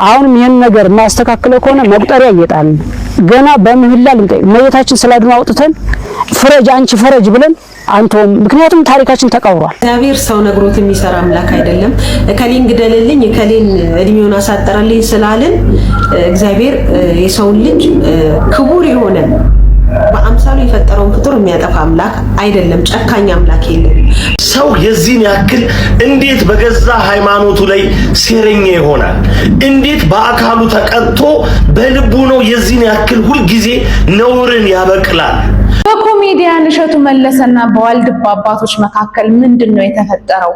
አሁንም ይሄን ነገር ማስተካከለ ከሆነ መቁጠሪያ እየጣል ገና በምህላ ልንጠይቅ መየታችን ስላድማ አውጥተን ፍረጅ አንቺ ፍረጅ ብለን አንተም ምክንያቱም ታሪካችን ተቀብሯል። እግዚአብሔር ሰው ነግሮት የሚሰራ አምላክ አይደለም። እከሌን ግደልልኝ እከሌን እድሜውን አሳጠረልኝ ስላልን እግዚአብሔር የሰው ልጅ ክቡር የሆነ በአምሳሉ የፈጠረውን ፍጡር የሚያጠፋ አምላክ አይደለም። ጨካኝ አምላክ የለም። ሰው የዚህን ያክል እንዴት በገዛ ሃይማኖቱ ላይ ሴረኛ ይሆናል? እንዴት በአካሉ ተቀጥቶ በልቡ ነው የዚህን ያክል ሁሉ ጊዜ ነውርን ያበቅላል? በኮሜዲያን እሸቱ መለሰና በዋልድባ አባቶች መካከል ምንድነው የተፈጠረው?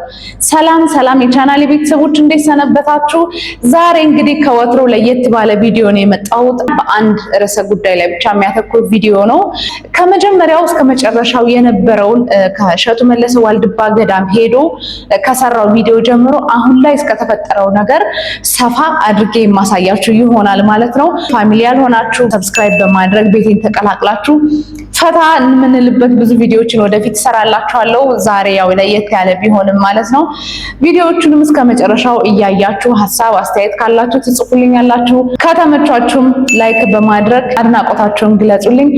ሰላም የቻናሌ ቤተሰቦች እንዴት ሰነበታችሁ? ዛሬ እንግዲህ ከወትሮ ለየት ባለ ቪዲዮ ነው የመጣሁት። በአንድ ርዕሰ ጉዳይ ላይ ብቻ የሚያተኩር ቪዲዮ ነው። ከመጀመሪያው እስከ መጨረሻው የነበረውን ከእሸቱ መለሰ ዋልድባ ገዳም ሄዶ ከሰራው ቪዲዮ ጀምሮ አሁን ላይ እስከተፈጠረው ነገር ሰፋ አድርጌ የማሳያችሁ ይሆናል ማለት ነው። ፋሚሊ ያልሆናችሁ ሰብስክራይብ በማድረግ ቤቴን ተቀላቅላችሁ ፈታ እንምንልበት ብዙ ቪዲዮዎችን ወደፊት ሰራላችኋለሁ። ዛሬ ያው ለየት ያለ ቢሆንም ማለት ነው። ቪዲዮዎቹንም እስከመጨረሻው እያያችሁ ሐሳብ አስተያየት ካላችሁ ትጽፉልኛላችሁ። ከተመቻችሁም ላይክ በማድረግ አድናቆታችሁን ግለጹልኝ።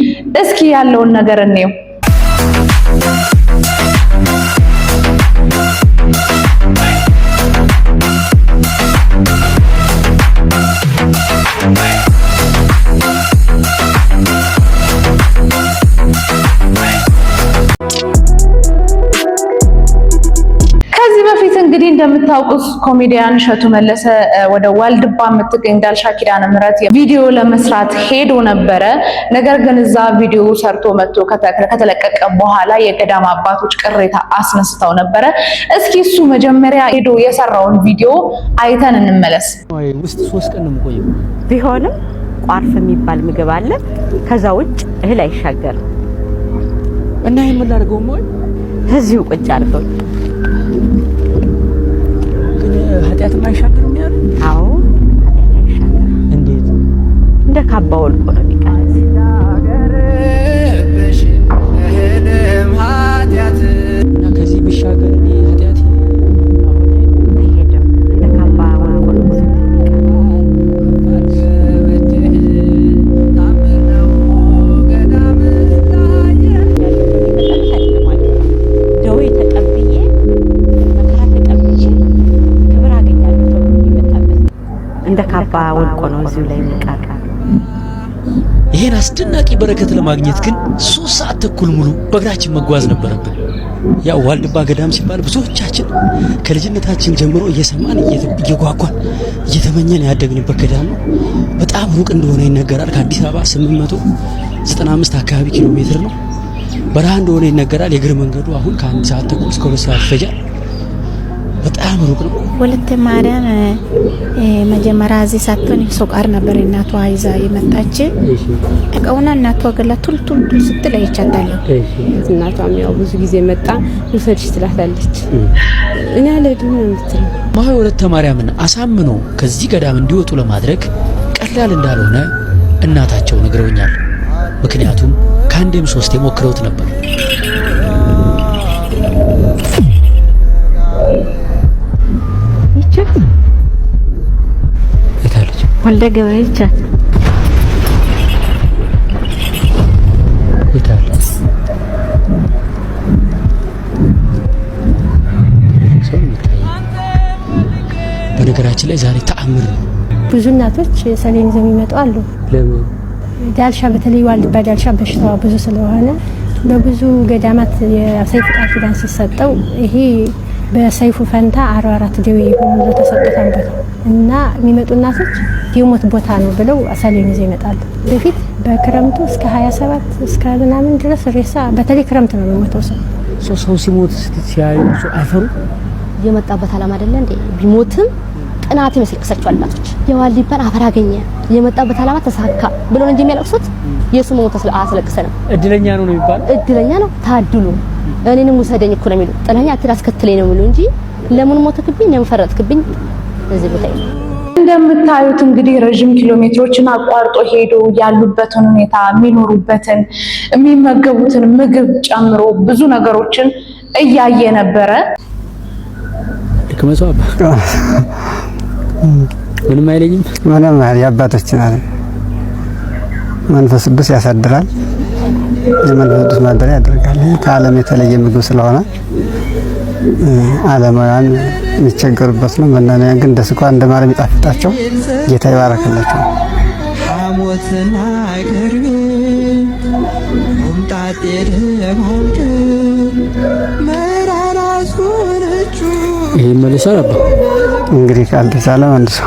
እስኪ ያለውን ነገር እንየው። እንግዲህ እንደምታውቁት ኮሜዲያን እሸቱ መለሰ ወደ ዋልድባ የምትገኝ ዳልሻ ኪዳነ ምህረት ቪዲዮ ለመስራት ሄዶ ነበረ። ነገር ግን እዛ ቪዲዮ ሰርቶ መጥቶ ከተለቀቀ በኋላ የገዳም አባቶች ቅሬታ አስነስተው ነበረ። እስኪ እሱ መጀመሪያ ሄዶ የሰራውን ቪዲዮ አይተን እንመለስ። ውስጥ 3 ቀን ነው የምቆየው። ቢሆንም ቋርፍ የሚባል ምግብ አለ። ከዛ ውጭ እህል አይሻገርም እና ይሄን ምን ላድርገው ነው? እዚሁ ቁጭ አድርገው ኃጢአት ማይሻገርም ያለ? አዎ ኃጢአት አይሻገርም። እንዴት? እንደ ካባ ወልቆ ነው የሚቀር። እና ከዚህ ቢሻገር እኔ ኃጢአት አይሄድም። እንደ ካባ ወልቆ ነው እንደ ካባ ወልቆ ነው እዚሁ ላይ የሚቀር። ይሄን አስደናቂ በረከት ለማግኘት ግን 3 ሰዓት ተኩል ሙሉ በእግራችን መጓዝ ነበረብን። ያው ዋልድባ ገዳም ሲባል ብዙዎቻችን ከልጅነታችን ጀምሮ እየሰማን እየጓጓን እየተመኘን ያደግንበት ገዳም ነው። በጣም ሩቅ እንደሆነ ይነገራል። ከአዲስ አበባ 895 አካባቢ ኪሎ ሜትር ነው። በረሃ እንደሆነ ይነገራል። የእግር መንገዱ አሁን ከ1 ሰዓት ተኩል እስከ 2 ሰዓት ይፈጃል። በጣም ሩቅ ነው። ወለተ ማርያም መጀመሪያ እዚህ ሳትሆን ሶቃር ነበር እናቷ ይዛ የመጣች። እቃውና እናቷ ገላቱል ስትል አይቻታለሁ። እናቷም ያው ብዙ ጊዜ መጣ ልሰድሽ ትላታለች። እኔ አልሄድም እንትን ማሆይ ወለተ ማርያምን አሳምኖ ከዚህ ገዳም እንዲወጡ ለማድረግ ቀላል እንዳልሆነ እናታቸው ነግረውኛል። ምክንያቱም ከአንዴም 3 ሞክረውት ነበር። ወልደ ገብርኤል ቻት ይታል ሰው ይታይ። በነገራችን ላይ ዛሬ ተአምር ነው። ብዙ እናቶች ሰሌን ይዘው የሚመጡ አሉ። ለምን? ዳልሻ በተለይ ዋልድባ ዳልሻ በሽታዋ ብዙ ስለሆነ በብዙ ገዳማት የሰይፍ ቃል ኪዳን ሲሰጠው ይሄ በሰይፉ ፈንታ 44 ደዌ በሙሉ ተሰጥቷል እና የሚመጡ እናቶች የሞት ቦታ ነው ብለው ሰሌን ይዘው ይመጣሉ። በፊት በክረምቱ እስከ 27 እስከ ምናምን ድረስ ሬሳ በተለይ ክረምት ነው የሚሞተው ሰው ሲሞት ሲያዩ አይፈሩ። የመጣበት ዓላማ አይደለ እንዴ? ቢሞትም ቅናት ይመስልክሳቸዋል እናቶች። የዋልድባን አፈር አገኘ የመጣበት ዓላማ ተሳካ ብሎ ነው እንጂ የሚያለቅሱት የሱ ሞት አስለቅሰንም እድለኛ ነው የሚባል እድለኛ ነው ታድሉ እኔንም ውሰደኝ እኮ ነው የሚሉ ጥላኛ አትራስከትለኝ ነው የሚሉ እንጂ ለምን ሞተክብኝ ለምን ፈረጥክብኝ እዚህ ቦታ ይሄ እንደምታዩት እንግዲህ ረጅም ኪሎ ሜትሮችን አቋርጦ ሄዶ ያሉበትን ሁኔታ የሚኖሩበትን የሚመገቡትን ምግብ ጨምሮ ብዙ ነገሮችን እያየ ነበረ። ከመሷባ ምንም አይለኝም። ምንም የአባቶች ማለት መንፈስ ቅዱስ ያሳድራል። የመንፈስ ቅዱስ ማደሪያ ያደርጋል። ከዓለም የተለየ ምግብ ስለሆነ ዓለማውያን የሚቸገሩበት ነው። መናንያን ግን እንደ ስኳር እንደ ማር የሚጣፍጣቸው ጌታ ይባረክላቸው። ይሄ መልሰህ አባ እንግዲህ ካልተቻለ መልሶ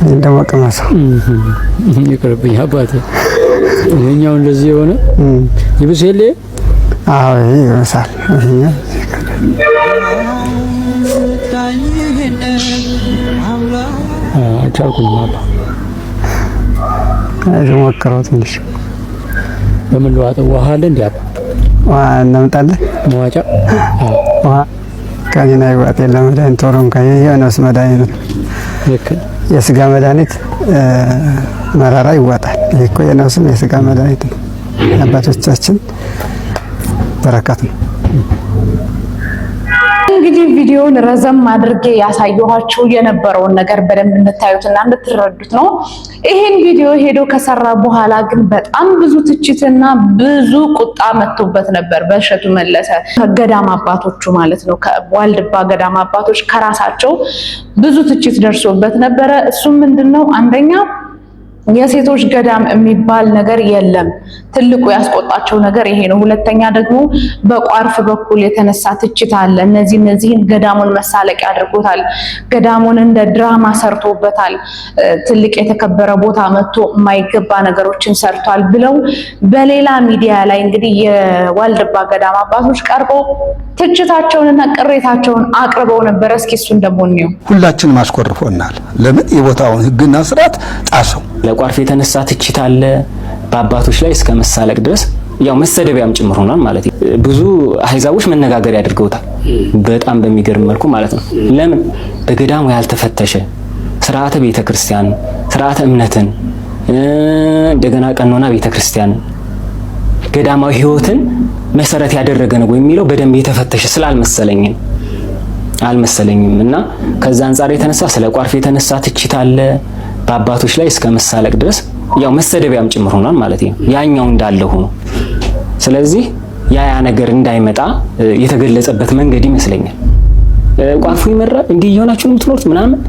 እንደው ቀማሳ ይቅርብኝ አባቴ። እኛው እንደዚህ የሆነ ይብስል። አዎ ይብሳል። ቻልኩኝ አባ ሞክረው ትንሽ በምን ለዋጠው ውሃ አለ እንዴ አባ? ውሃ እናምጣለን። መዋጫ ውሃ ከኔና ይዋጥ የለም። መድኃኒት ቶሎም የነፍስ መድኃኒት ነው። የስጋ መድኃኒት መራራ ይዋጣል። ይሄ እኮ የነፍስም የስጋ መድኃኒት ነው። አባቶቻችን በረከት ነው። እንግዲህ ቪዲዮውን ረዘም አድርጌ ያሳየኋችሁ የነበረውን ነገር በደንብ እንድታዩትና እንድትረዱት ነው። ይሄን ቪዲዮ ሄዶ ከሰራ በኋላ ግን በጣም ብዙ ትችትና ብዙ ቁጣ መጥቶበት ነበር በእሸቱ መለሰ ከገዳም አባቶቹ ማለት ነው። ከዋልድባ ገዳም አባቶች ከራሳቸው ብዙ ትችት ደርሶበት ነበረ። እሱም ምንድነው? አንደኛ የሴቶች ገዳም የሚባል ነገር የለም። ትልቁ ያስቆጣቸው ነገር ይሄ ነው። ሁለተኛ ደግሞ በቋርፍ በኩል የተነሳ ትችት አለ። እነዚህን ገዳሙን መሳለቂያ አድርጎታል። ገዳሙን እንደ ድራማ ሰርቶበታል። ትልቅ የተከበረ ቦታ መጥቶ የማይገባ ነገሮችን ሰርቷል ብለው በሌላ ሚዲያ ላይ እንግዲህ የዋልድባ ገዳም አባቶች ቀርበው ትችታቸውንና ቅሬታቸውን አቅርበው ነበር። እስኪ እሱን ደግሞ እንየው። ሁላችንም አስቆርፎናል። ለምን የቦታውን ሕግና ስርዓት ጣሰው። ለቋርፍ የተነሳ ትችት አለ በአባቶች ላይ እስከ መሳለቅ ድረስ ያው መሰደቢያም ጭምር ሆኗል ማለት ነው። ብዙ አህዛቦች መነጋገሪያ አድርገውታል በጣም በሚገርም መልኩ ማለት ነው። ለምን በገዳሙ ያልተፈተሸ ስርዓተ ቤተክርስቲያን ስርዓተ እምነትን እንደገና ቀኖና ቤተክርስቲያን ገዳማዊ ህይወትን መሰረት ያደረገ ነው የሚለው በደንብ የተፈተሸ አልመሰለኝም እና ከዛ አንፃር የተነሳ ስለ ቋርፍ የተነሳ ትችት አለ በአባቶች ላይ እስከ መሳለቅ ድረስ ያው መሰደቢያም ጭምር ሆኗል ማለት ነው። ያኛው እንዳለ ሆኖ ስለዚህ ያ ነገር እንዳይመጣ የተገለጸበት መንገድ ይመስለኛል። ቋርፉ ይመራል እንዲህ እየሆናችሁ የምትኖሩት ምናምን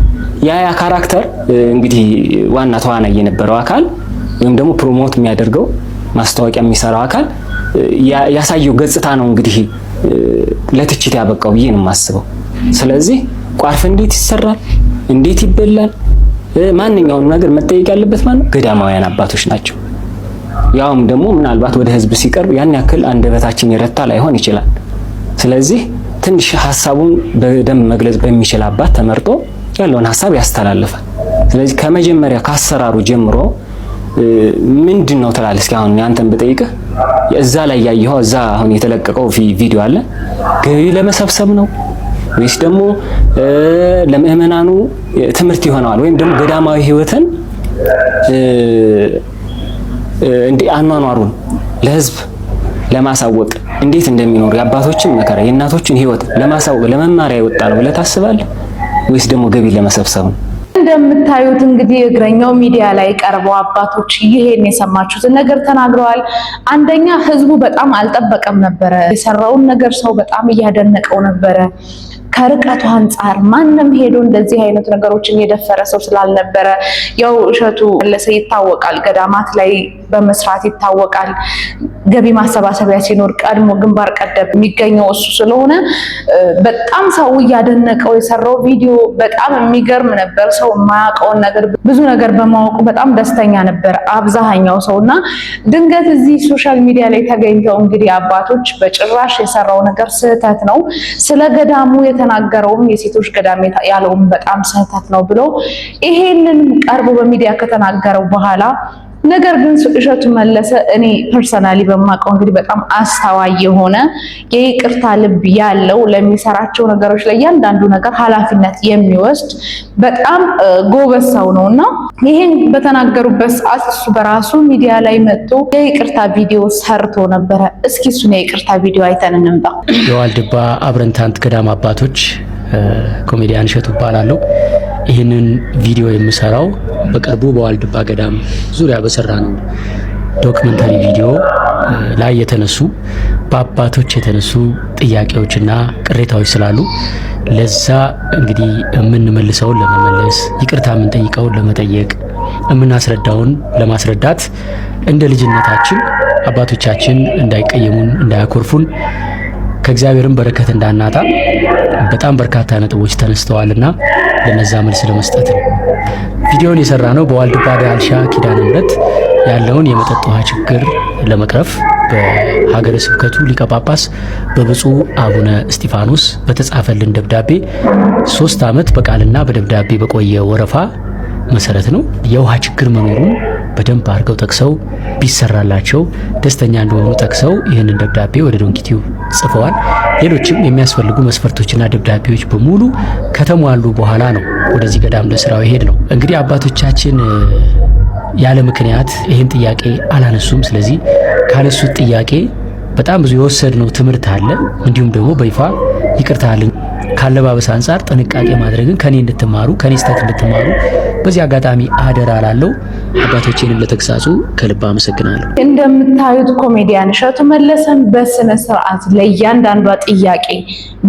ያ ካራክተር እንግዲህ ዋና ተዋናይ የነበረው አካል ወይም ደግሞ ፕሮሞት የሚያደርገው ማስታወቂያ የሚሰራው አካል ያሳየው ገጽታ ነው እንግዲህ ለትችት ያበቃው ብዬ ነው የማስበው። ስለዚህ ቋርፍ እንዴት ይሰራል? እንዴት ይበላል? ማንኛውንም ነገር መጠየቅ ያለበት ማለት ገዳማውያን አባቶች ናቸው። ያውም ደግሞ ምናልባት ወደ ህዝብ ሲቀርብ ያን ያክል አንደበታችን የረታ ላይሆን ይችላል። ስለዚህ ትንሽ ሐሳቡን በደንብ መግለጽ በሚችል አባት ተመርጦ ያለውን ሐሳብ ያስተላልፋል። ስለዚህ ከመጀመሪያ ካሰራሩ ጀምሮ ምንድነው ትላለህ? እስኪ አሁን አንተን ብጠይቅህ እዛ ላይ ያየኸው እዛ አሁን የተለቀቀው ቪዲዮ አለ ገቢ ለመሰብሰብ ነው ወይስ ደግሞ ለምእመናኑ ትምህርት ይሆናል ወይም ደግሞ ገዳማዊ ህይወትን እንዴ አኗኗሩን ለህዝብ ለማሳወቅ እንዴት እንደሚኖር የአባቶችን መከራ የእናቶችን ህይወት ለማሳወቅ ለመማሪያ ይወጣ ነው ብለህ ታስባለህ ወይስ ደግሞ ገቢ ለመሰብሰብ ነው? እንደምታዩት እንግዲህ እግረኛው ሚዲያ ላይ ቀርበው አባቶች ይሄን የሰማችሁትን ነገር ተናግረዋል። አንደኛ ህዝቡ በጣም አልጠበቀም ነበረ። የሰራውን ነገር ሰው በጣም እያደነቀው ነበረ። ከርቀቱ አንፃር ማንም ሄዶ እንደዚህ አይነት ነገሮችን የደፈረ ሰው ስላልነበረ ያው እሸቱ መለሰ ይታወቃል፣ ገዳማት ላይ በመስራት ይታወቃል። ገቢ ማሰባሰቢያ ሲኖር ቀድሞ ግንባር ቀደም የሚገኘው እሱ ስለሆነ በጣም ሰው እያደነቀው የሰራው ቪዲዮ በጣም የሚገርም ነበር። ሰው የማያውቀውን ነገር ብዙ ነገር በማወቁ በጣም ደስተኛ ነበር አብዛኛው ሰውና ድንገት እዚህ ሶሻል ሚዲያ ላይ ተገኝተው እንግዲህ አባቶች በጭራሽ የሰራው ነገር ስህተት ነው፣ ስለ ገዳሙ የተናገረውም የሴቶች ገዳም ያለውም በጣም ስህተት ነው ብሎ ይሄንን ቀርቦ በሚዲያ ከተናገረው በኋላ ነገር ግን እሸቱ መለሰ እኔ ፐርሰናሊ በማውቀው እንግዲህ በጣም አስተዋይ የሆነ የይቅርታ ልብ ያለው ለሚሰራቸው ነገሮች ላይ እያንዳንዱ ነገር ኃላፊነት የሚወስድ በጣም ጎበዝ ሰው ነውና ይሄን በተናገሩበት ሰዓት እሱ በራሱ ሚዲያ ላይ መጥቶ የይቅርታ ቪዲዮ ሰርቶ ነበረ። እስኪ እሱን የይቅርታ ቪዲዮ አይተን እንምጣ። የዋልድባ አብረንታንት ገዳም አባቶች ኮሜዲያን እሸቱ እባላለሁ። ይህንን ቪዲዮ የምሰራው በቅርቡ በዋልድባ ገዳም ዙሪያ በሰራ ነው ዶክመንታሪ ቪዲዮ ላይ የተነሱ በአባቶች የተነሱ ጥያቄዎችና ቅሬታዎች ስላሉ ለዛ እንግዲህ የምንመልሰውን ለመመለስ ይቅርታ የምንጠይቀውን ለመጠየቅ የምናስረዳውን ለማስረዳት እንደ ልጅነታችን አባቶቻችን እንዳይቀየሙን እንዳያኮርፉን ከእግዚአብሔርም በረከት እንዳናጣ በጣም በርካታ ነጥቦች ተነስተዋልና ለነዛ መልስ ለመስጠት ነው ቪዲዮን የሰራ ነው። በዋልድባ ዳልሻ ኪዳነ ምሕረት ያለውን የመጠጥ ውሃ ችግር ለመቅረፍ በሀገረ ስብከቱ ሊቀ ጳጳስ በብፁዕ አቡነ እስጢፋኖስ በተጻፈልን ደብዳቤ 3 ዓመት በቃልና በደብዳቤ በቆየ ወረፋ መሰረት ነው የውሃ ችግር መኖሩን በደንብ አድርገው ጠቅሰው ቢሰራላቸው ደስተኛ እንደሆኑ ጠቅሰው ይህንን ደብዳቤ ወደ ዶንኪቲው ጽፈዋል። ሌሎችም የሚያስፈልጉ መስፈርቶችና ደብዳቤዎች በሙሉ ከተሟሉ በኋላ ነው ወደዚህ ገዳም ለስራው ይሄድ ነው። እንግዲህ አባቶቻችን ያለ ምክንያት ይህን ጥያቄ አላነሱም። ስለዚህ ካነሱት ጥያቄ በጣም ብዙ የወሰድነው ትምህርት አለ። እንዲሁም ደግሞ በይፋ ይቅርታ አለን ካለባበስ አንፃር ጥንቃቄ ማድረግን ከኔ እንድትማሩ ከኔ ስህተት እንድትማሩ በዚህ አጋጣሚ አደራ ላለው አባቶቼንም ለተግሳጹ ከልብ አመሰግናለሁ። እንደምታዩት ኮሜዲያን እሸቱ መለሰን በስነ ስርዓት ለእያንዳንዱ ጥያቄ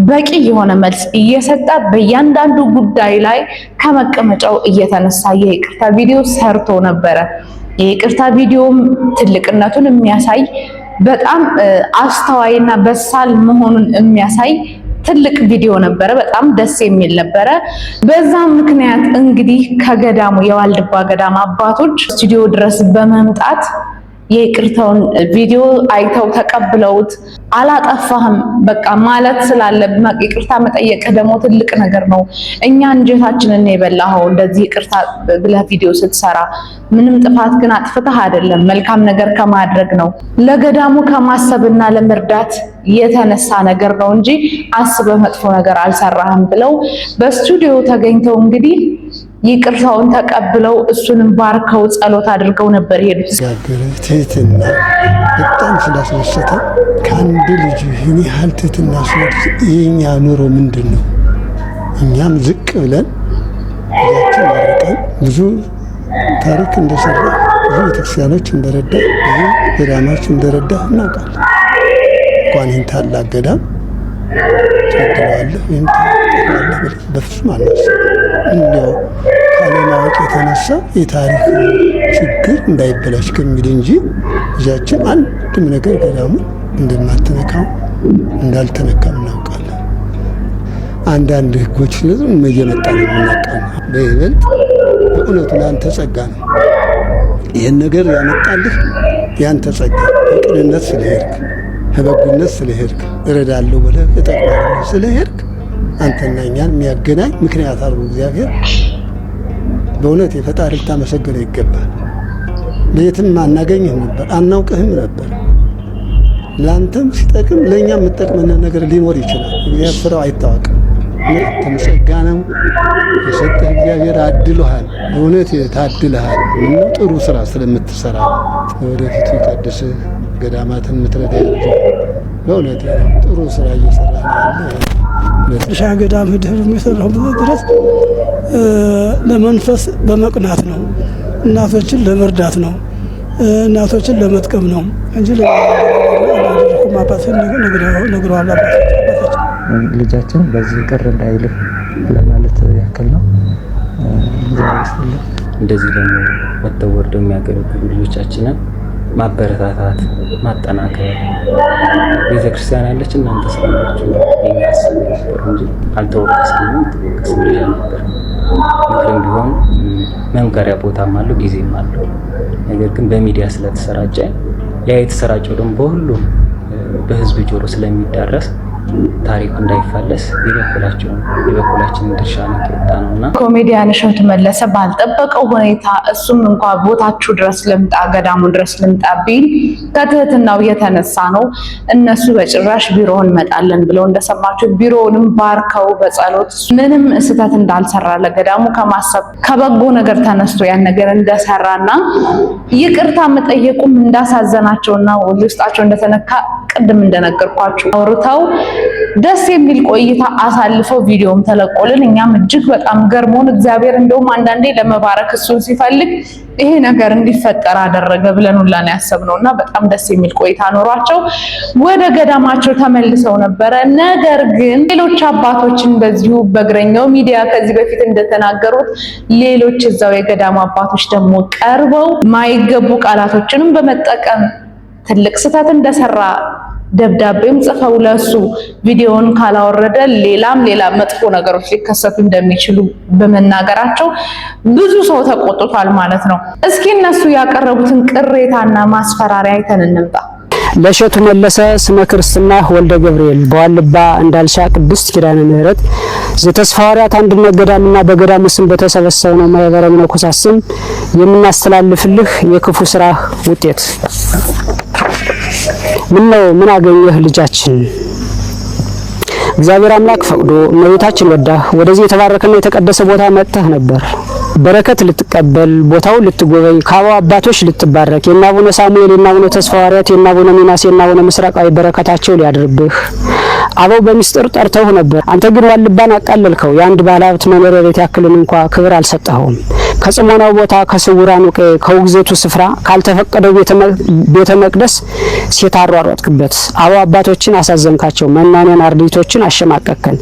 በቂ የሆነ መልስ እየሰጠ በእያንዳንዱ ጉዳይ ላይ ከመቀመጫው እየተነሳ የይቅርታ ቪዲዮ ሰርቶ ነበረ። የይቅርታ ቪዲዮም ትልቅነቱን የሚያሳይ በጣም አስተዋይና በሳል መሆኑን የሚያሳይ ትልቅ ቪዲዮ ነበረ። በጣም ደስ የሚል ነበረ። በዛም ምክንያት እንግዲህ ከገዳሙ የዋልድባ ገዳም አባቶች ስቱዲዮ ድረስ በመምጣት የይቅርታውን ቪዲዮ አይተው ተቀብለውት አላጠፋህም በቃ ማለት ስላለብህ ይቅርታ መጠየቅ ደግሞ ትልቅ ነገር ነው። እኛ እንጀታችንን የበላኸው እንደዚህ ይቅርታ ብለህ ቪዲዮ ስትሰራ ምንም ጥፋት ግን አጥፍተህ አይደለም፣ መልካም ነገር ከማድረግ ነው፣ ለገዳሙ ከማሰብና ለመርዳት የተነሳ ነገር ነው እንጂ አስበህ መጥፎ ነገር አልሰራህም ብለው በስቱዲዮ ተገኝተው እንግዲህ ይቅርታውን ተቀብለው እሱንም ባርከው ጸሎት አድርገው ነበር የሄዱት። ትህትና በጣም ስላስደሰተ ከአንድ ልጅ ይህን ያህል ትህትና ሲወድ የኛ ኑሮ ምንድን ነው? እኛም ዝቅ ብለን ልጃችን መርቀን ብዙ ታሪክ እንደሰራ ብዙ ቤተክርስቲያኖች እንደረዳ ብዙ ገዳማዎች እንደረዳ እናውቃለን። እንኳን ይህን ታላቅ ገዳም ትወደዋለህ ወይም ትጠላለህ ብለን በፍጹም አናስብም። እንዲያው ካለማወቅ የተነሳ የታሪክ ችግር እንዳይበላሽ ከሚል እንጂ ልጃችን አንድም ነገር ገዳሙ እንደማትነካው እንዳልተነካም እናውቃለን። አንዳንድ ህጎች ስለዚህ እየመጣ ነው የምናውቀው። በይበልጥ በእውነቱ ለአንተ ጸጋ ነው ይህን ነገር ያመጣልህ ያንተ ጸጋ በቅንነት ስለሄድክ በበጎነት ስለሄድክ እረዳለሁ ብለህ እጠቅማለሁ ስለሄድክ አንተና እኛን የሚያገናኝ ምክንያት አድርጎ እግዚአብሔር በእውነት የፈጣሪ ልታመሰግነው ይገባል። በየትም አናገኝህም ነበር፣ አናውቅህም ነበር። ለአንተም ሲጠቅም ለእኛም የምጠቅመን ነገር ሊኖር ይችላል። እግዚአብሔር ስራው አይታወቅም። ተመሰጋ ነው የሰጠህ እግዚአብሔር አድሎሃል። በእውነት ታድለሃል። ምነው ጥሩ ስራ ስለምትሰራ ወደፊቱ ይቀድስህ፣ ገዳማትን ምትረዳ በእውነት ጥሩ ስራ እየሰራ ነው። ሻ ገዳም ሄደህ በሚሰራበት ድረስ ለመንፈስ በመቅናት ነው፣ እናቶችን ለመርዳት ነው፣ እናቶችን ለመጥቀም ነው እንጂ ለማድረኩም አባትን ነግረዋል። ልጃችን በዚህ ቅር እንዳይልህ ለማለት ያክል ነው። እንደዚህ ደግሞ ወጥተው ወርደው የሚያገለግሉ ልጆቻችንን ማበረታታት፣ ማጠናከር ቤተክርስቲያን ያለች እናንተ ስላላችሁ የሚያስብ ነበር እንጂ አልተወቀስንም። ተወቀስ ልጅ ነበር። ምክርም ቢሆን መምከሪያ ቦታም አለው ጊዜም አለው። ነገር ግን በሚዲያ ስለተሰራጨ ያ የተሰራጨው ደግሞ በሁሉም በህዝብ ጆሮ ስለሚዳረስ ታሪኩ እንዳይፋለስ የበኩላችንን ድርሻ ነውና ኮሜዲያን እሸቱ መለሰ ባልጠበቀው ሁኔታ እሱም እንኳን ቦታችሁ ድረስ ልምጣ ገዳሙ ድረስ ልምጣ ቢል ከትህትናው የተነሳ ነው። እነሱ በጭራሽ ቢሮውን እንመጣለን ብለው እንደሰማችሁ ቢሮውንም ባርከው በጸሎት ምንም ስህተት እንዳልሰራ ለገዳሙ ከማሰብ ከበጎ ነገር ተነስቶ ያን ነገር እንደሰራና ይቅርታ መጠየቁም እንዳሳዘናቸውና ውስጣቸው እንደተነካ ቅድም እንደነገርኳችሁ አውርተው ደስ የሚል ቆይታ አሳልፈው ቪዲዮም ተለቆልን። እኛም እጅግ በጣም ገርሞን እግዚአብሔር እንደውም አንዳንዴ ለመባረክ እሱን ሲፈልግ ይሄ ነገር እንዲፈጠር አደረገ ብለን ሁላ ነው ያሰብነውና በጣም ደስ የሚል ቆይታ ኖሯቸው ወደ ገዳማቸው ተመልሰው ነበረ። ነገር ግን ሌሎች አባቶችን በዚሁ በእግረኛው ሚዲያ ከዚህ በፊት እንደተናገሩት ሌሎች እዛው የገዳሙ አባቶች ደግሞ ቀርበው ማይገቡ ቃላቶችንም በመጠቀም ትልቅ ስህተት እንደሰራ ደብዳቤም ጽፈው ለሱ ቪዲዮውን ካላወረደ ሌላ መጥፎ ነገሮች ሊከሰቱ እንደሚችሉ በመናገራቸው ብዙ ሰው ተቆጥቷል ማለት ነው። እስኪ እነሱ ያቀረቡትን ቅሬታና ማስፈራሪያ አይተን እንምጣ። ለእሸቱ መለሰ ስመ ክርስትና ወልደ ገብርኤል በዋልባ እንዳልሻ ቅድስት ኪዳነ ምህረት ዘተስፋ ሐዋርያት አንድነት ገዳምና በገዳሙ ስም በተሰበሰበው ማህበረ መነኮሳት ስም የምናስተላልፍልህ የክፉ ስራ ውጤት ምን አገኘህ ልጃችን? እግዚአብሔር አምላክ ፈቅዶ እመቤታችን ወዳ ወደዚህ የተባረከና የተቀደሰ ቦታ መጥተህ ነበር። በረከት ልትቀበል ቦታውን ልትጎበኝ ከአበው አባቶች ልትባረክ የናቡነ ሳሙኤል የናቡነ ተስፋ ሐዋርያት የናቡነ ሚናስ የናቡነ ምስራቃዊ በረከታቸው ሊያድርብህ አበው በሚስጥር ጠርተው ነበር። አንተ ግን ዋልባን አቃለልከው። የአንድ ባለሀብት መኖሪያ ቤት ያክልን እንኳን ክብር አልሰጠኸውም። ከጽሞናው ቦታ ከስውራኑ ከውግዘቱ ስፍራ ካልተፈቀደው ቤተ መቅደስ ሴት አሯሯጥክበት። አበው አባቶችን አሳዘንካቸው። መናንያን አርድእቶችን አሸማቀቅከን።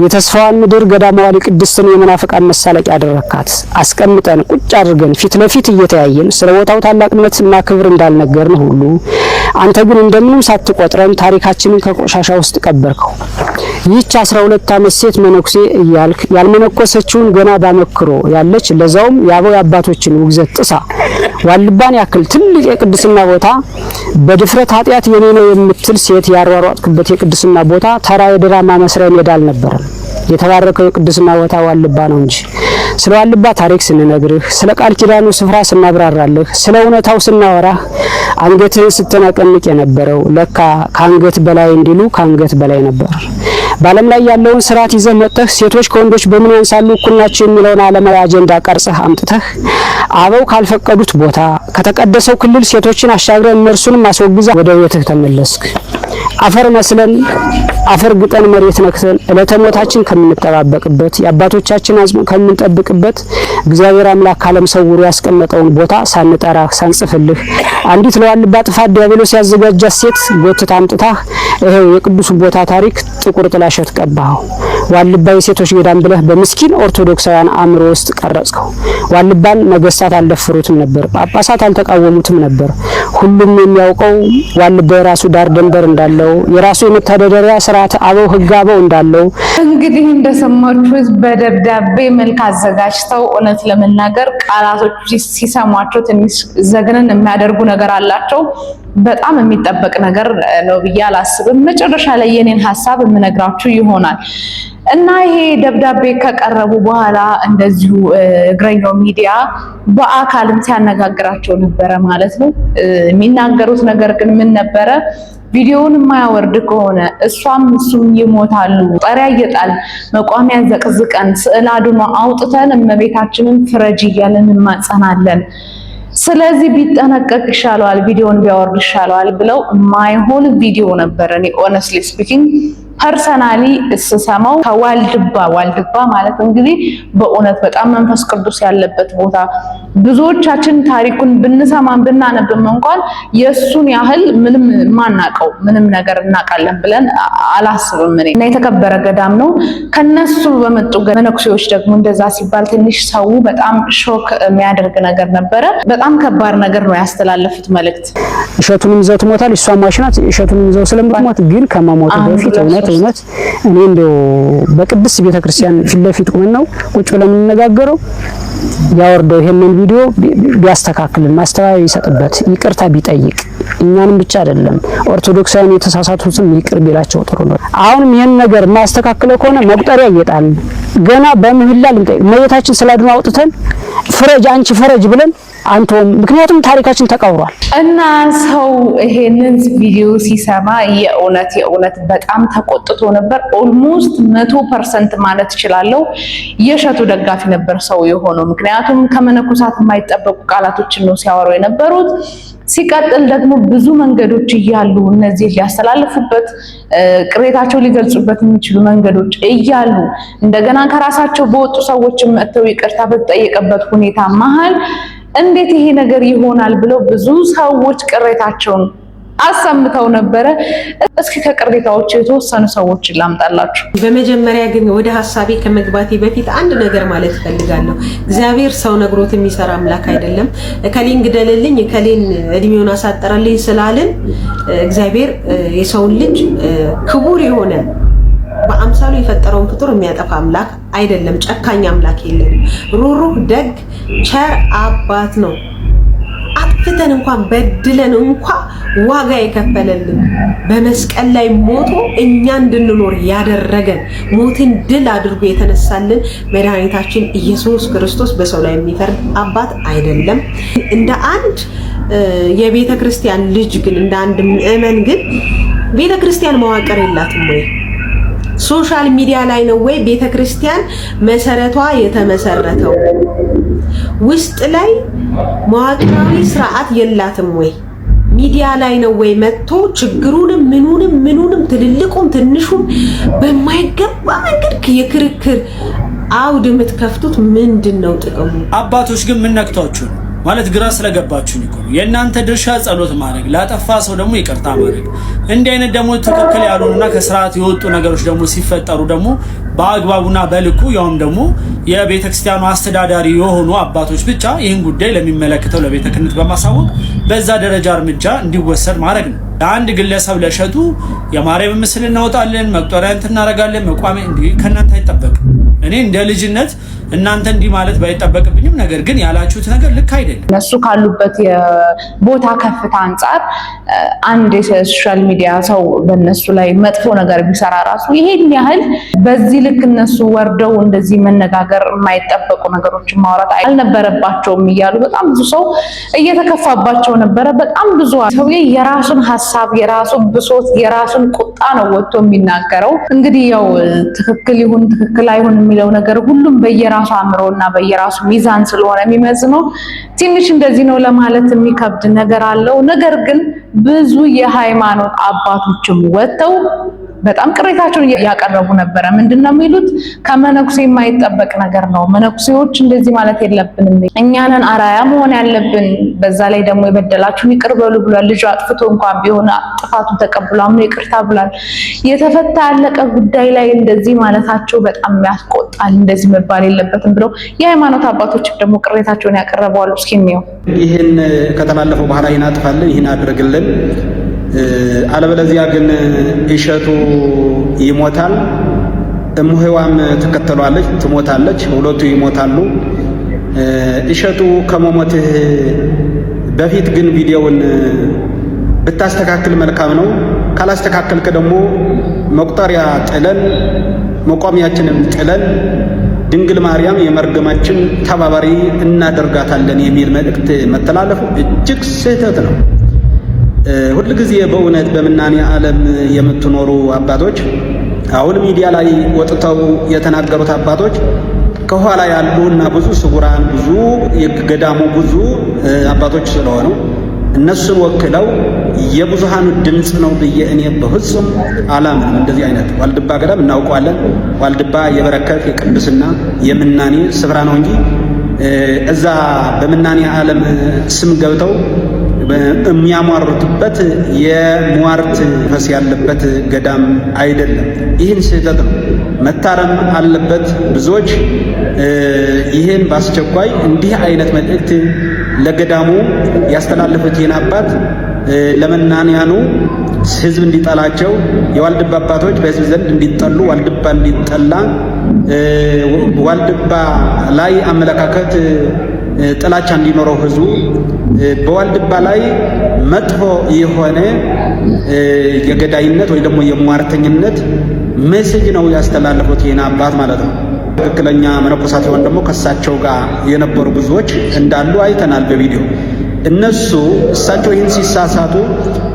የተስፋዋን ምድር ገዳማዊ ቅድስትን የመናፍቃን መሳለቂያ አደረካት። አስቀምጠን ቁጭ አድርገን ፊት ለፊት እየተያየን ስለ ቦታው ታላቅነትና ክብር እንዳልነገርን ሁሉ አንተ ግን እንደምንም ሳትቆጥረን ታሪካችንን ከቆሻሻ ውስጥ ቀበርከው። ይህች 12 ዓመት ሴት መነኩሴ እያልክ ያልመነኮሰችውን ገና ባመክሮ ያለች ለዛውም የአበው አባቶችን ውግዘት ጥሳ ዋልባን ያክል ትልቅ የቅድስና ቦታ በድፍረት ኃጢአት የኔ ነው የምትል ሴት ያሯሯጥክበት የቅድስና ቦታ ተራ የድራማ መስሪያ ሜዳ አልነበረም። የተባረከው የቅድስና ቦታ ዋልባ ነው እንጂ ስለ ዋልባ ታሪክ ስንነግርህ ስለ ቃል ኪዳኑ ስፍራ ስናብራራልህ ስለ እውነታው ስናወራህ አንገትህን ስትነቀንቅ የነበረው ለካ ከአንገት በላይ እንዲሉ ከአንገት በላይ ነበር። በዓለም ላይ ያለውን ስርዓት ይዘህ መጥተህ ሴቶች ከወንዶች በምን ያንሳሉ እኩል ናቸው የሚለውን ዓለማዊ አጀንዳ ቀርጸህ አምጥተህ አበው ካልፈቀዱት ቦታ ከተቀደሰው ክልል ሴቶችን አሻግረን እነርሱንም አስወግዛ ወደ ቤትህ ተመለስክ። አፈር መስለን አፈር ግጠን መሬት ነክተን ዕለተ ሞታችን ከምንጠባበቅበት የአባቶቻችን አጽም ከምንጠብቅበት እግዚአብሔር አምላክ ካለም ሰውሮ ያስቀመጠውን ቦታ ሳንጠራ ሳንጽፍልህ አንዲት ለዋልባ ጥፋት ዲያብሎስ ያዘጋጃት ሴት ጎትታ አምጥታ ይሄው የቅዱስ ቦታ ታሪክ ጥቁር ጥላሸት ቀባው። ዋልባ የሴቶች ገዳም ብለህ በምስኪን ኦርቶዶክሳውያን አእምሮ ውስጥ ቀረጽከው። ዋልባን ነገስታት አልደፈሩትም ነበር፣ ጳጳሳት አልተቃወሙትም ነበር። ሁሉም የሚያውቀው ዋልባ የራሱ ዳር ድንበር እንዳለው የራሱ የመተዳደሪያ ስርዓት አበው ህግ አበው እንዳለው እንግዲህ እንደሰማችሁት በደብዳቤ መልክ አዘጋጅተው እውነት ለመናገር ቃላቶች ሲሰሟቸው ትንሽ ዘግነን የሚያደርጉ ነገር አላቸው። በጣም የሚጠበቅ ነገር ነው ብዬ አላስብም። መጨረሻ ላይ የኔን ሐሳብ የምነግራችሁ ይሆናል እና ይሄ ደብዳቤ ከቀረቡ በኋላ እንደዚሁ እግረኛው ሚዲያ በአካልም ሲያነጋግራቸው ነበረ ማለት ነው። የሚናገሩት ነገር ግን ምን ነበረ? ቪዲዮውን የማያወርድ ከሆነ እሷም እሱም ይሞታሉ። ጠሪያ እየጣል መቋሚያ ዘቅዝቀን ስዕል አድኖ አውጥተን እመቤታችንን ፍረጅ እያለን እንማጸናለን። ስለዚህ ቢጠነቀቅ ይሻለዋል፣ ቪዲዮውን ቢያወርድ ይሻለዋል ብለው የማይሆን ቪዲዮ ነበር። እኔ ኦነስትሊ ስፒኪንግ ፐርሰናሊ ስሰማው ዋልድባ ማለት እንግዲህ በእውነት በጣም መንፈስ ቅዱስ ያለበት ቦታ ብዙዎቻችን ታሪኩን ብንሰማም ብናነብም እንኳን የሱን ያህል ምንም ማናቀው ምንም ነገር እናቃለን ብለን አላስብም። እኔ እና የተከበረ ገዳም ነው። ከነሱ በመጡ መነኩሴዎች ደግሞ እንደዛ ሲባል ትንሽ ሰው በጣም ሾክ የሚያደርግ ነገር ነበረ። በጣም ከባድ ነገር ነው ያስተላለፉት መልእክት። እሸቱንም ይዘው ትሞታል፣ እሷም ማሽናት እሸቱንም ይዘው ስለምትሞት ግን ከመሞቱ በፊት እውነት እኔ እንደው በቅድስት ቤተክርስቲያን ፊት ለፊት ቆመን ነው ቁጭ ብለን የምንነጋገረው። ያወርደው ይሄንን ቪዲዮ ቢያስተካክልን ማስተዋይ ይሰጥበት ይቅርታ ቢጠይቅ እኛንም ብቻ አይደለም ኦርቶዶክሳውያን የተሳሳቱትም ይቅር ቢላቸው ጥሩ ነው። አሁንም ይሄን ነገር ማስተካከለው ከሆነ መቁጠሪያ እየጣል ገና በምህላ ልንጠይቅ መየታችን ስላድኖ አውጥተን ፍረጅ አንቺ ፍረጅ ብለን አንተም ምክንያቱም ታሪካችን ተቀውሯል እና ሰው ይሄንን ቪዲዮ ሲሰማ የእውነት በጣም ተቆጥቶ ነበር። ኦልሞስት 100% ማለት እችላለሁ የእሸቱ ደጋፊ ነበር ሰው የሆነው። ምክንያቱም ከመነኮሳት የማይጠበቁ ቃላቶችን ነው ሲያወሩ የነበሩት። ሲቀጥል ደግሞ ብዙ መንገዶች እያሉ እነዚህ ሊያስተላልፉበት ቅሬታቸው ሊገልጹበት የሚችሉ መንገዶች እያሉ እንደገና ከራሳቸው በወጡ ሰዎች መጥተው ይቅርታ በተጠየቀበት ሁኔታ መሃል እንዴት ይሄ ነገር ይሆናል ብለው ብዙ ሰዎች ቅሬታቸውን አሰምተው ነበረ። እስኪ ከቅሬታዎች የተወሰኑ ሰዎችን ላምጣላችሁ። በመጀመሪያ ግን ወደ ሐሳቤ ከመግባቴ በፊት አንድ ነገር ማለት ፈልጋለሁ። እግዚአብሔር ሰው ነግሮት የሚሰራ አምላክ አይደለም። እከሌን ግደልልኝ እከሌን እድሜውን አሳጠረልኝ ስላልን እግዚአብሔር የሰውን ልጅ ክቡር የሆነ በአምሳሉ የፈጠረውን ፍጡር የሚያጠፋ አምላክ አይደለም። ጨካኝ አምላክ የለም። ሩሩህ ደግ ቸር አባት ነው። አጥፍተን እንኳን በድለን እንኳን ዋጋ የከፈለልን በመስቀል ላይ ሞቶ እኛ እንድንኖር ያደረገን ሞትን ድል አድርጎ የተነሳልን መድኃኒታችን ኢየሱስ ክርስቶስ በሰው ላይ የሚፈርድ አባት አይደለም። እንደ አንድ የቤተ ክርስቲያን ልጅ ግን እንደ አንድ ምእመን ግን ቤተ ክርስቲያን መዋቅር የላትም ወይ? ሶሻል ሚዲያ ላይ ነው ወይ ቤተ ክርስቲያን መሰረቷ የተመሰረተው? ውስጥ ላይ መዋቅራዊ ስርዓት የላትም ወይ? ሚዲያ ላይ ነው ወይ መጥቶ ችግሩንም ምኑንም ትልልቁም ትንሹም በማይገባ መንገድ የክርክር አውድ የምትከፍቱት ምንድነው ጥቅሙ? አባቶች ግን ምን ነክቷችሁ ማለት ግራ ስለገባችሁ እኮ የእናንተ ድርሻ ጸሎት ማድረግ፣ ላጠፋ ሰው ደግሞ ይቅርታ ማድረግ። እንዲህ አይነት ደግሞ ትክክል ያሉና ከስርዓት የወጡ ነገሮች ደግሞ ሲፈጠሩ ደግሞ በአግባቡና በልኩ ያውም ደግሞ የቤተክርስቲያኑ አስተዳዳሪ የሆኑ አባቶች ብቻ ይህን ጉዳይ ለሚመለከተው ለቤተ ክህነት በማሳወቅ በዛ ደረጃ እርምጃ እንዲወሰድ ማድረግ ነው። ለአንድ ግለሰብ ለእሸቱ የማርያም ምስል እናወጣለን፣ መቁጠሪያ እንትን እናደርጋለን፣ መቋሚያ እንዲህ ከእናንተ አይጠበቅም። እኔ እንደ ልጅነት እናንተ እንዲህ ማለት ባይጠበቅብኝም ነገር ግን ያላችሁት ነገር ልክ አይደለም። እነሱ ካሉበት የቦታ ከፍታ አንጻር አንድ የሶሻል ሚዲያ ሰው በእነሱ ላይ መጥፎ ነገር ቢሰራ ራሱ ይሄን ያህል በዚህ ልክ እነሱ ወርደው እንደዚህ መነጋገር የማይጠበቁ ነገሮችን ማውራት አልነበረባቸውም እያሉ በጣም ብዙ ሰው እየተከፋባቸው ነበረ። በጣም ብዙ ሰው የራሱን ሀሳብ የራሱን ብሶት የራሱን ቁጣ ነው ወጥቶ የሚናገረው። እንግዲህ ያው ትክክል ይሁን ትክክል አይሁን የሚለው ነገር ሁሉም በየራሱ አምሮና በየራሱ ሚዛን ስለሆነ የሚመዝነው ትንሽ እንደዚህ ነው ለማለት የሚከብድ ነገር አለው። ነገር ግን ብዙ የሃይማኖት አባቶችም ወጥተው በጣም ቅሬታቸውን ያቀረቡ ነበረ። ምንድነው የሚሉት? ከመነኩሴ የማይጠበቅ ነገር ነው። መነኩሴዎች እንደዚህ ማለት የለብንም። እኛንን አራያ መሆን ያለብን። በዛ ላይ ደግሞ የበደላችሁን ይቅር በሉ ብሏል። ልጅ አጥፍቶ እንኳን ቢሆን ጥፋቱን ተቀብሎ አምኖ ይቅርታ ብሏል። የተፈታ ያለቀ ጉዳይ ላይ እንደዚህ ማለታቸው በጣም ያስቆጣል። እንደዚህ መባል የለበትም ብለው የሃይማኖት አባቶችም ደግሞ ቅሬታቸውን ያቀረባሉ። እስኪ እንየው። ይሄን ከተላለፈው በኋላ ይሄን አጥፋለን፣ ይሄን አድርግልን አለበለዚያ ግን እሸቱ ይሞታል፣ እሙህዋም ትከተሏለች፣ ትሞታለች፣ ሁለቱ ይሞታሉ። እሸቱ ከመሞትህ በፊት ግን ቪዲዮውን ብታስተካክል መልካም ነው። ካላስተካከልክ ደግሞ መቁጠሪያ ጥለን መቋሚያችንን ጥለን ድንግል ማርያም የመርገማችን ተባባሪ እናደርጋታለን የሚል መልእክት መተላለፉ እጅግ ስህተት ነው። ሁል ጊዜ በእውነት በምናኔ ዓለም የምትኖሩ አባቶች አሁን ሚዲያ ላይ ወጥተው የተናገሩት አባቶች ከኋላ ያሉና ብዙ ስጉራን ብዙ የገዳሙ ብዙ አባቶች ስለሆኑ እነሱን ወክለው የብዙሃኑ ድምጽ ነው ብዬ እኔ በፍጹም አላምንም። እንደዚህ አይነት ዋልድባ ገዳም እናውቀዋለን። ዋልድባ የበረከት የቅድስና የምናኔ ስፍራ ነው እንጂ እዛ በምናኔ ዓለም ስም ገብተው የሚያሟርቱበት የሟርት ፈስ ያለበት ገዳም አይደለም። ይህን ስህተት ነው፣ መታረም አለበት። ብዙዎች ይህን በአስቸኳይ እንዲህ አይነት መልእክት ለገዳሙ ያስተላለፉት ይህን አባት ለመናንያኑ ህዝብ እንዲጠላቸው የዋልድባ አባቶች በህዝብ ዘንድ እንዲጠሉ ዋልድባ እንዲጠላ ዋልድባ ላይ አመለካከት ጥላቻ እንዲኖረው ህዝቡ በዋልድባ ላይ መጥፎ የሆነ የገዳይነት ወይ ደግሞ የሟርተኝነት ሜሴጅ ነው ያስተላለፉት ይህን አባት ማለት ነው። ትክክለኛ መነኮሳት ሲሆን ደግሞ ከእሳቸው ጋር የነበሩ ብዙዎች እንዳሉ አይተናል በቪዲዮ። እሳቸው ይህን ሲሳሳቱ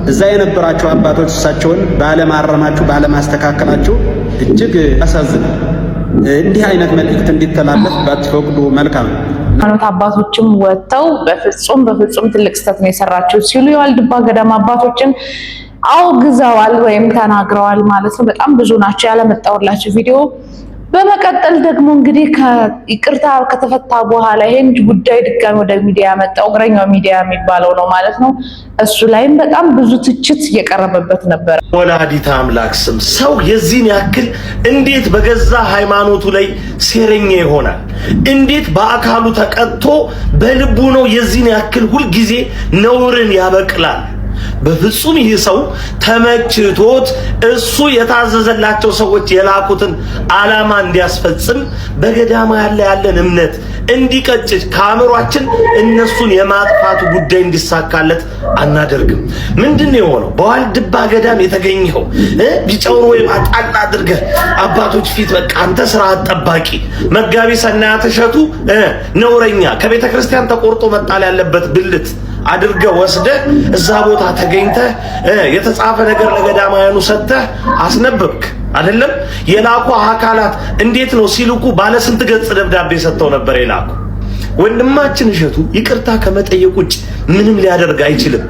እዛ የነበራቸው አባቶች እሳቸውን ባለማረማችሁ ባለማስተካከላችሁ እጅግ ያሳዝናል። እንዲህ አይነት መልእክት እንዲተላለፍ ባትፈቅዱ መልካም ነው። ሃይማኖት አባቶችም ወጥተው በፍጹም ትልቅ ስህተት ነው የሰራችው ሲሉ የዋልድባ ገዳም አባቶችን አውግዘዋል ወይም ተናግረዋል ማለት ነው። በጣም ብዙ ናቸው ያለመጣውላችሁ ቪዲዮ። በመቀጠል ደግሞ እንግዲህ ይቅርታ ከተፈታ በኋላ ይሄን ጉዳይ ድጋሚ ወደ ሚዲያ ያመጣው እግረኛው ሚዲያ የሚባለው ነው ማለት ነው። እሱ ላይም በጣም ብዙ ትችት እየቀረበበት ነበር። ወላዲተ አምላክ ስም ሰው የዚህን ያክል እንዴት በገዛ ሃይማኖቱ ላይ ሴረኛ ይሆናል? እንዴት በአካሉ ተቀጥቶ በልቡ ነው የዚህን ያክል ሁልጊዜ ነውርን ያበቅላል? በፍጹም ይህ ሰው ተመችቶት እሱ የታዘዘላቸው ሰዎች የላኩትን ዓላማ እንዲያስፈጽም በገዳማ ያለን እምነት እንዲቀጭጭ ከአእምሯችን እነሱን የማጥፋቱ ጉዳይ እንዲሳካለት አናደርግም። ምንድነው የሆነው? በዋልድባ ገዳም የተገኘው ቢጫውን ወይም አጣላ አድርገህ አባቶች ፊት በቃ አንተ ስራ አጠባቂ መጋቢ ሰናያት እሸቱ ነውረኛ ከቤተ ክርስቲያን ተቆርጦ መጣል ያለበት ብልት አድርገህ ወስደህ እዛ ቦታ ተገኝተህ የተጻፈ ነገር ለገዳማውያኑ ሰጥተህ አስነበብክ አይደለም? የላኩ አካላት እንዴት ነው ሲልኩ ባለ ስንት ገጽ ደብዳቤ ሰጥተው ነበር የላኩ። ወንድማችን እሸቱ ይቅርታ ከመጠየቅ ውጭ ምንም ሊያደርግ አይችልም።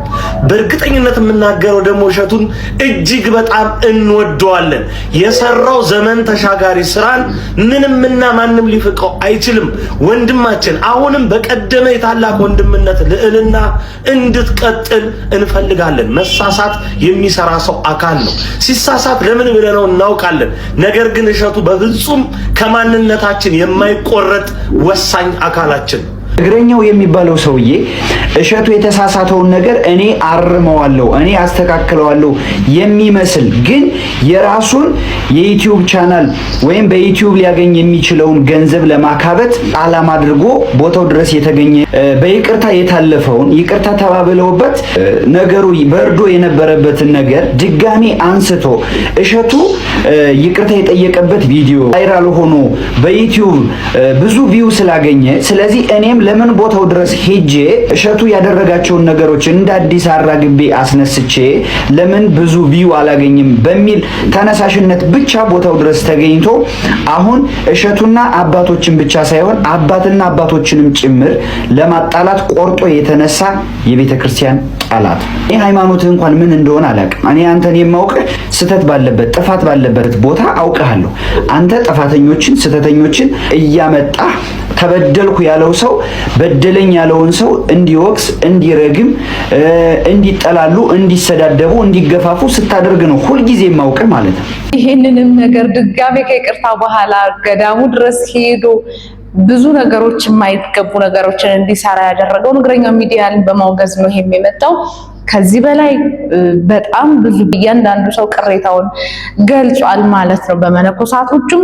በእርግጠኝነት የምናገረው ደግሞ እሸቱን እጅግ በጣም እንወደዋለን። የሰራው ዘመን ተሻጋሪ ስራን ምንምና ማንም ሊፍቀው አይችልም። ወንድማችን አሁንም በቀደመ የታላቅ ወንድምነት ልዕልና እንድትቀጥል እንፈልጋለን። መሳሳት የሚሰራ ሰው አካል ነው። ሲሳሳት ለምን ብለነው እናውቃለን። ነገር ግን እሸቱ በፍጹም ከማንነታችን የማይቆረጥ ወሳኝ አካላችን። እግረኛው የሚባለው ሰውዬ እሸቱ የተሳሳተውን ነገር እኔ አርመዋለሁ፣ እኔ አስተካክለዋለሁ የሚመስል ግን የራሱን የዩቲዩብ ቻናል ወይም በዩቲዩብ ሊያገኝ የሚችለውን ገንዘብ ለማካበት ዓላማ አድርጎ ቦታው ድረስ የተገኘ በይቅርታ የታለፈውን ይቅርታ ተባብለውበት ነገሩ በርዶ የነበረበትን ነገር ድጋሚ አንስቶ እሸቱ ይቅርታ የጠየቀበት ቪዲዮ ቫይራል ሆኖ በዩቲዩብ ብዙ ቪው ስላገኘ ስለዚህ እኔም ለምን ቦታው ድረስ ሄጄ እሸቱ ያደረጋቸውን ነገሮች እንደ አዲስ አራግቤ አስነስቼ ለምን ብዙ ቪው አላገኝም በሚል ተነሳሽነት ብቻ ቦታው ድረስ ተገኝቶ አሁን እሸቱና አባቶችን ብቻ ሳይሆን አባትና አባቶችንም ጭምር ለማጣላት ቆርጦ የተነሳ የቤተ ክርስቲያን ጠላት። ይህ ሃይማኖት እንኳን ምን እንደሆነ አላውቅም። እኔ አንተን የማውቅህ ስተት ባለበት ጥፋት ባለበት ቦታ አውቀሃለሁ። አንተ ጥፋተኞችን ስተተኞችን እያመጣህ ተበደልኩ ያለው ሰው በደለኝ ያለውን ሰው እንዲወቅስ እንዲረግም እንዲጠላሉ እንዲሰዳደቡ እንዲገፋፉ ስታደርግ ነው ሁልጊዜ ማውቅ ማለት ነው። ይሄንንም ነገር ድጋሜ ከይቅርታ በኋላ ገዳሙ ድረስ ሄዶ ብዙ ነገሮች የማይገቡ ነገሮችን እንዲሰራ ያደረገው እግረኛው ሚዲያን በማውገዝ ነው ይሄም የመጣው። ከዚህ በላይ በጣም ብዙ እያንዳንዱ ሰው ቅሬታውን ገልጿል ማለት ነው። በመነኮሳቶቹም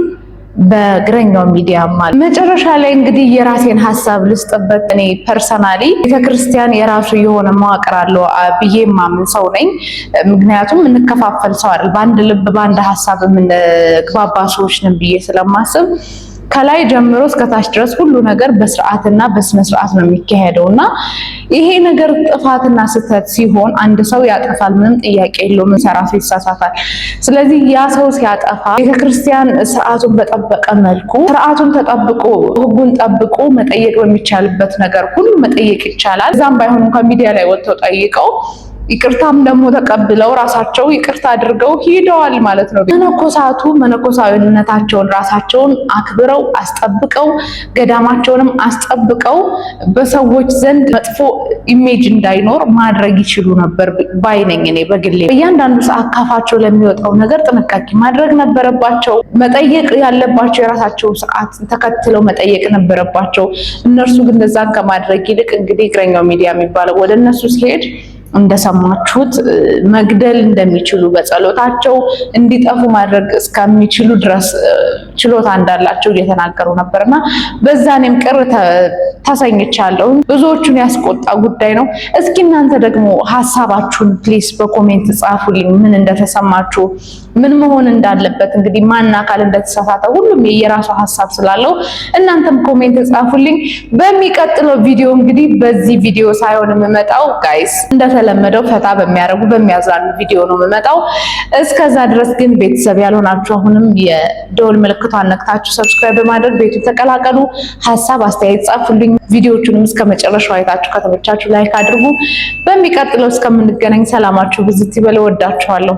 በእግረኛው ሚዲያ ማለት መጨረሻ ላይ እንግዲህ የራሴን ሀሳብ ልስጥበት። እኔ ፐርሰናሊ ቤተክርስቲያን የራሱ የሆነ መዋቅር አለው ብዬ ማምን ሰው ነኝ። ምክንያቱም እንከፋፈል ሰው አይደል፣ በአንድ ልብ በአንድ ሀሳብ የምንግባባ ሰዎች ነን ብዬ ስለማስብ ከላይ ጀምሮ እስከ ታች ድረስ ሁሉ ነገር በስርዓትና በስነ ስርዓት ነው የሚካሄደው እና ይሄ ነገር ጥፋትና ስህተት ሲሆን አንድ ሰው ያጠፋል፣ ምንም ጥያቄ የለውም። ሰራ ሰው ይሳሳታል። ስለዚህ ያ ሰው ሲያጠፋ ቤተክርስቲያን ስርዓቱን በጠበቀ መልኩ ስርዓቱን ተጠብቆ ህጉን ጠብቆ መጠየቅ በሚቻልበት ነገር ሁሉ መጠየቅ ይቻላል። እዛም ባይሆን ከሚዲያ ላይ ወጥተው ጠይቀው ይቅርታም ደግሞ ተቀብለው ራሳቸው ይቅርታ አድርገው ሄደዋል ማለት ነው። መነኮሳቱ መነኮሳዊነታቸውን ራሳቸውን አክብረው አስጠብቀው ገዳማቸውንም አስጠብቀው በሰዎች ዘንድ መጥፎ ኢሜጅ እንዳይኖር ማድረግ ይችሉ ነበር ባይነኝ። እኔ በግሌ እያንዳንዱ ሰዓት ካፋቸው ለሚወጣው ነገር ጥንቃቄ ማድረግ ነበረባቸው። መጠየቅ ያለባቸው የራሳቸው ስርዓት ተከትለው መጠየቅ ነበረባቸው። እነርሱ ግን እንደዛ ከማድረግ ይልቅ እንግዲህ እግረኛው ሚዲያ የሚባለው ወደ እነሱ ሲሄድ እንደሰማችሁት መግደል እንደሚችሉ በጸሎታቸው እንዲጠፉ ማድረግ እስከሚችሉ ድረስ ችሎታ እንዳላቸው እየተናገሩ ነበርና በዛኔም ቅር ተሰኝቻለሁ። ብዙዎቹን ያስቆጣ ጉዳይ ነው። እስኪ እናንተ ደግሞ ሐሳባችሁን ፕሊስ በኮሜንት ጻፉልኝ፣ ምን እንደተሰማችሁ፣ ምን መሆን እንዳለበት። እንግዲህ ማን አካል እንደተሳሳተ ሁሉም የየራሱ ሐሳብ ስላለው እናንተም ኮሜንት ጻፉልኝ። በሚቀጥለው ቪዲዮ እንግዲህ በዚህ ቪዲዮ ሳይሆን የምመጣው ጋይስ እንደተለመደው ፈታ በሚያረጉ በሚያዝናኑ ቪዲዮ ነው የምመጣው። እስከዛ ድረስ ግን ቤተሰብ ያልሆናችሁ አሁንም የደወል ምልክቷን ነክታችሁ ሰብስክራይብ በማድረግ ቤቱ ተቀላቀሉ። ሐሳብ አስተያየት ጻፉልኝ። ቪዲዮቹንም እስከመጨረሻው አይታችሁ ከተመቻችሁ ላይክ አድርጉ። በሚቀጥለው እስከምንገናኝ ሰላማችሁ ብዝት ይበል። ወዳችኋለሁ።